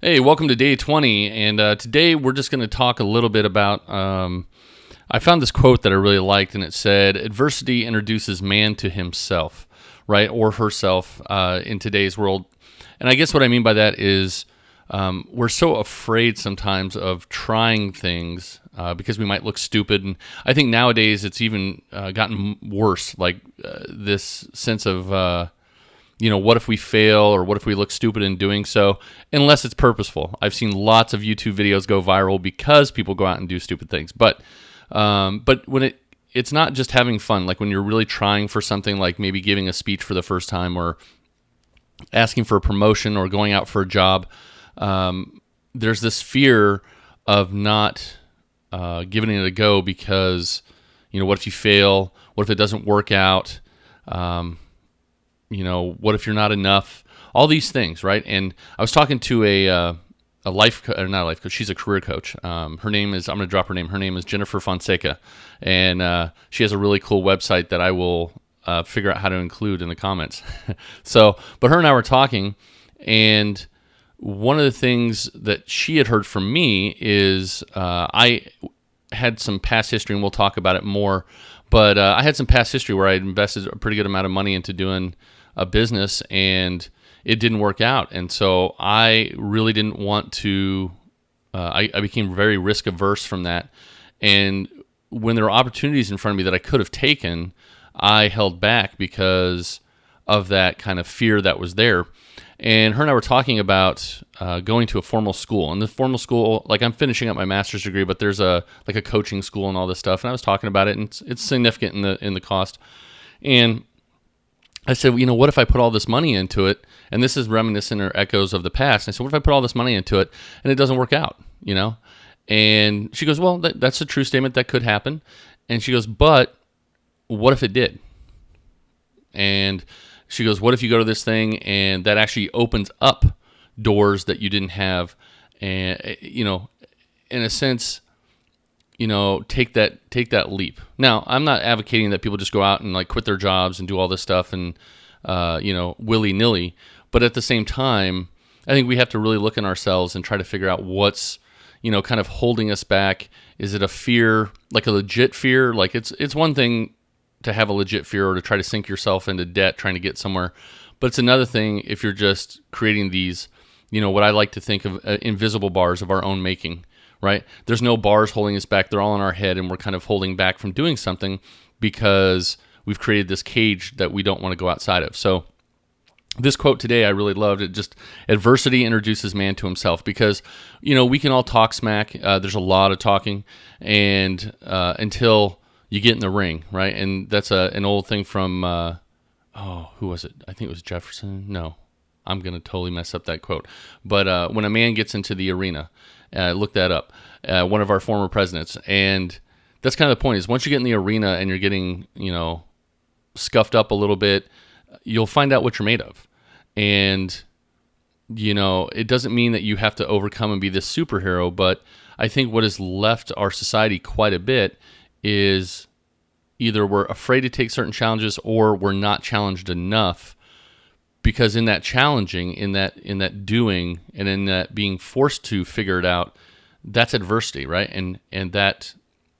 Hey, welcome to day 20. And today we're just going to talk a little bit about. I found this quote that I really liked, and it said, "Adversity introduces man to himself," right? Or herself in today's world. And I guess what I mean by that is we're so afraid sometimes of trying things because we might look stupid. And I think nowadays it's even gotten worse, like this sense of. What if we fail or what if we look stupid in doing so, unless it's purposeful. I've seen lots of YouTube videos go viral because people go out and do stupid things. But when it's not just having fun, like when you're really trying for something, like maybe giving a speech for the first time or asking for a promotion or going out for a job, there's this fear of not giving it a go because, what if you fail? What if it doesn't work out? What if you're not enough? All these things, right? And I was talking to a life or not a life coach. She's a career coach. Her name is, I'm going to drop her name. Her name is Jennifer Fonseca, and she has a really cool website that I will figure out how to include in the comments. But her and I were talking, and one of the things that she had heard from me is I had some past history, and we'll talk about it more. But I had some past history where I invested a pretty good amount of money into doing a business, and it didn't work out. And so I really didn't want to, I became very risk averse from that. And when there were opportunities in front of me that I could have taken, I held back because of that kind of fear that was there. And her and I were talking about going to a formal school. And the formal school, like I'm finishing up my master's degree, but there's a coaching school and all this stuff. And I was talking about it, and it's significant in the cost. And I said, what if I put all this money into it? And this is reminiscent or echoes of the past. And I said, what if I put all this money into it and it doesn't work out? And she goes, well, that's a true statement. That could happen. And she goes, but what if it did? And she goes, what if you go to this thing and that actually opens up doors that you didn't have? And, in a sense, take that leap. Now, I'm not advocating that people just go out and quit their jobs and do all this stuff and, willy-nilly. But at the same time, I think we have to really look in ourselves and try to figure out what's, kind of holding us back. Is it a fear, like a legit fear? Like it's one thing to have a legit fear or to try to sink yourself into debt trying to get somewhere. But it's another thing if you're just creating these, what I like to think of invisible bars of our own making. Right? There's no bars holding us back. They're all in our head, and we're kind of holding back from doing something because we've created this cage that we don't want to go outside of. So this quote today I really loved. It just, adversity introduces man to himself, because, we can all talk smack. There's a lot of talking, and until you get in the ring, right? And that's an old thing from, who was it? I think it was Jefferson. No, I'm going to totally mess up that quote. But when a man gets into the arena, look that up. One of our former presidents. And that's kind of the point, is once you get in the arena and you're getting, scuffed up a little bit, you'll find out what you're made of. And, it doesn't mean that you have to overcome and be this superhero, but I think what has left our society quite a bit is either we're afraid to take certain challenges or we're not challenged enough. Because in that challenging, in that doing, and in that being forced to figure it out, that's adversity, right? And that,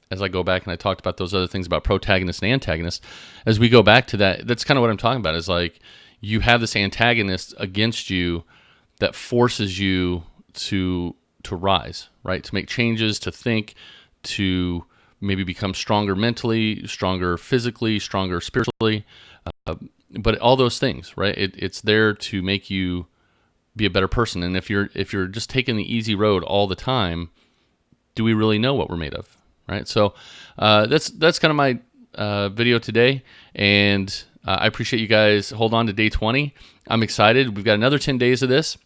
as I go back and I talked about those other things about protagonist and antagonist, as we go back to that, that's kind of what I'm talking about, is like you have this antagonist against you that forces you to rise, right? To make changes, to think, to maybe become stronger mentally, stronger physically, stronger spiritually. But all those things, right? It's there to make you be a better person. And if you're just taking the easy road all the time, do we really know what we're made of, right? So that's kind of my video today, and I appreciate you guys. Hold on to day 20. I'm excited. We've got another 10 days of this.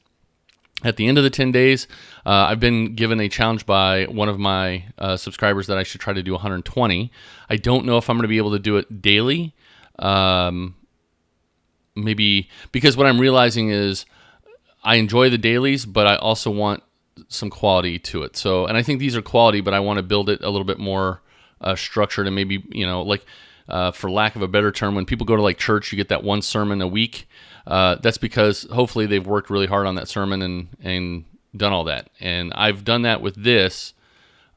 At the end of the 10 days, I've been given a challenge by one of my subscribers that I should try to do 120. I don't know if I'm going to be able to do it daily. Maybe because what I'm realizing is I enjoy the dailies, but I also want some quality to it. So, and I think these are quality, but I want to build it a little bit more structured, and maybe, for lack of a better term, when people go to church, you get that one sermon a week. That's because hopefully they've worked really hard on that sermon and done all that. And I've done that with this.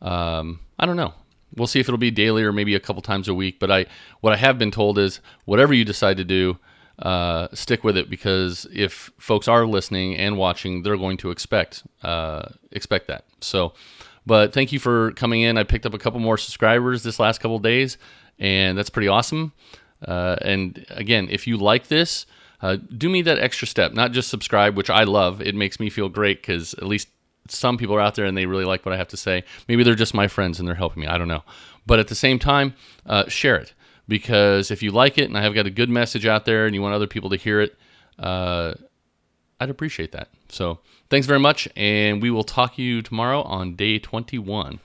I don't know. We'll see if it'll be daily or maybe a couple times a week. But what I have been told is whatever you decide to do, stick with it, because if folks are listening and watching, they're going to expect that. So, but thank you for coming in. I picked up a couple more subscribers this last couple of days, and that's pretty awesome. And again, if you like this, do me that extra step, not just subscribe, which I love. It makes me feel great because at least some people are out there and they really like what I have to say. Maybe they're just my friends and they're helping me. I don't know. But at the same time, share it, because if you like it and I have got a good message out there and you want other people to hear it, I'd appreciate that. So thanks very much, and we will talk to you tomorrow on day 21.